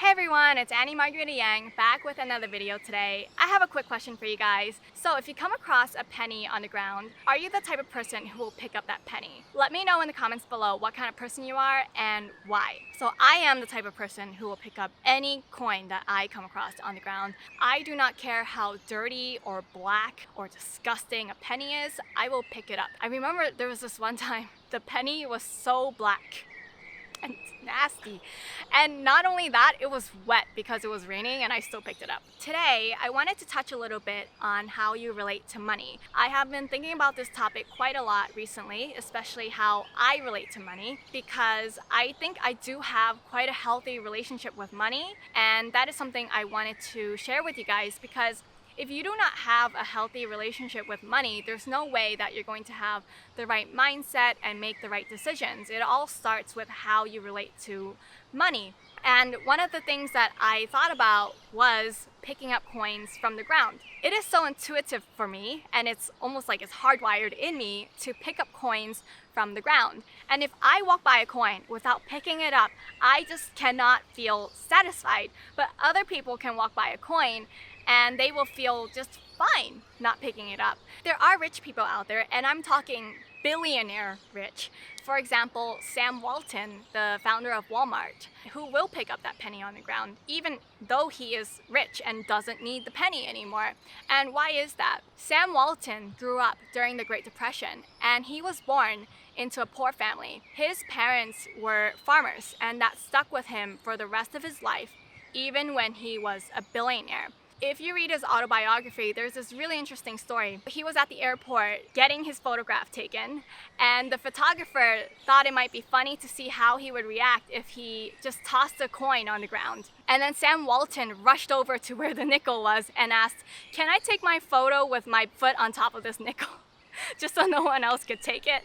Hey everyone, it's Annie Margarita Yang back with another video today. I have a quick question for you guys. So if you come across a penny on the ground, are you the type of person who will pick up that penny? Let me know in the comments below what kind of person you are and why. So I am the type of person who will pick up any coin that I come across on the ground. I do not care how dirty or black or disgusting a penny is, I will pick it up. I remember there was this one time the penny was so black and nasty. And not only that, it was wet because it was raining and I still picked it up. Today, I wanted to touch a little bit on how you relate to money. I have been thinking about this topic quite a lot recently, especially how I relate to money, because I think I do have quite a healthy relationship with money, and that is something I wanted to share with you guys because if you do not have a healthy relationship with money, there's no way that you're going to have the right mindset and make the right decisions. It all starts with how you relate to money. And one of the things that I thought about was picking up coins from the ground. It is so intuitive for me, and it's almost like it's hardwired in me to pick up coins from the ground. And if I walk by a coin without picking it up, I just cannot feel satisfied. But other people can walk by a coin and they will feel just fine not picking it up. There are rich people out there, and I'm talking billionaire rich. For example, Sam Walton, the founder of Walmart, who will pick up that penny on the ground, even though he is rich and doesn't need the penny anymore. And why is that? Sam Walton grew up during the Great Depression, and he was born into a poor family. His parents were farmers, and that stuck with him for the rest of his life, even when he was a billionaire. If you read his autobiography, there's this really interesting story. He was at the airport getting his photograph taken, and the photographer thought it might be funny to see how he would react if he just tossed a coin on the ground. And then Sam Walton rushed over to where the nickel was and asked, "Can I take my photo with my foot on top of this nickel?" just so no one else could take it.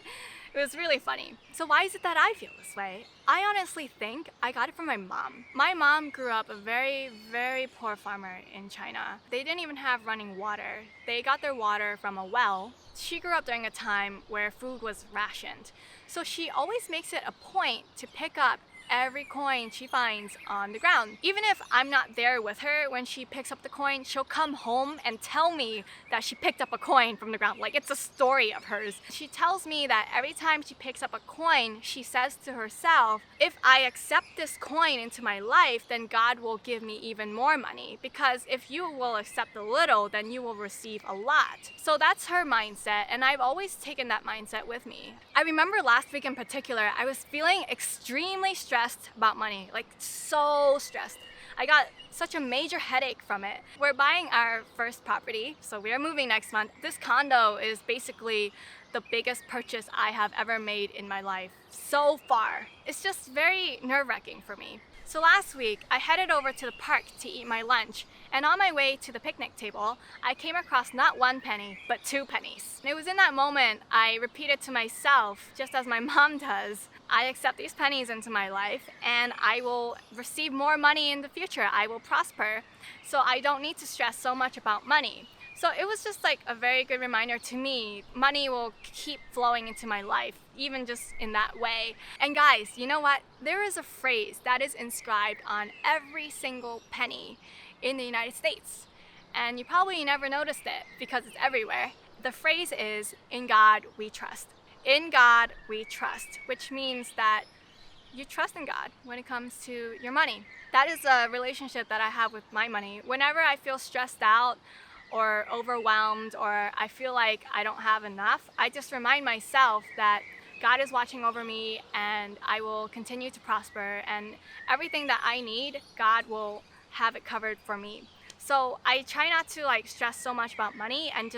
It was really funny. So why is it that I feel this way? I honestly think I got it from my mom. My mom grew up a very, very poor farmer in China. They didn't even have running water. They got their water from a well. She grew up during a time where food was rationed. So she always makes it a point to pick up every coin she finds on the ground. Even if I'm not there with her when she picks up the coin, she'll come home and tell me that she picked up a coin from the ground. Like, it's a story of hers. She tells me that every time she picks up a coin, she says to herself, if I accept this coin into my life, then God will give me even more money. Because if you will accept a little, then you will receive a lot. So that's her mindset, and I've always taken that mindset with me. I remember last week in particular, I was feeling extremely stressed about money, like so stressed. I got such a major headache from it. We're buying our first property, so we are moving next month. This condo is basically the biggest purchase I have ever made in my life so far. It's just very nerve-wracking for me. So last week, I headed over to the park to eat my lunch, and on my way to the picnic table, I came across not one penny, but 2 pennies. And it was in that moment I repeated to myself, just as my mom does, I accept these pennies into my life, and I will receive more money in the future. I will prosper, so I don't need to stress so much about money. So it was just like a very good reminder to me, money will keep flowing into my life, even just in that way. And guys, you know what? There is a phrase that is inscribed on every single penny in the United States. And you probably never noticed it because it's everywhere. The phrase is, "In God we trust." In God we trust, which means that you trust in God when it comes to your money. That is a relationship that I have with my money. Whenever I feel stressed out, or overwhelmed, or I feel like I don't have enough, I just remind myself that God is watching over me and I will continue to prosper, and everything that I need, God will have it covered for me. So I try not to stress so much about money, and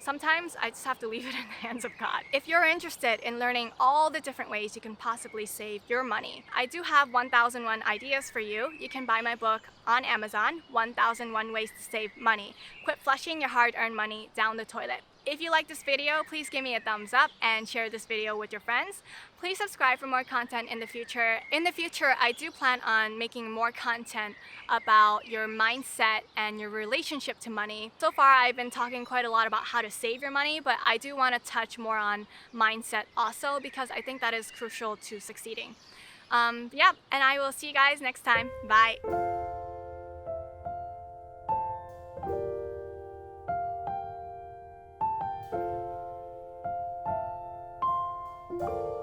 sometimes I just have to leave it in the hands of God. If you're interested in learning all the different ways you can possibly save your money, I do have 1001 ideas for you. You can buy my book on Amazon, 1001 Ways to Save Money. Quit flushing your hard-earned money down the toilet. If you like this video, please give me a thumbs up and share this video with your friends. Please subscribe for more content in the future. In the future, I do plan on making more content about your mindset and your relationship to money. So far, I've been talking quite a lot about how to save your money, but I do want to touch more on mindset also, because I think that is crucial to succeeding. Yeah, and I will see you guys next time. Bye. you.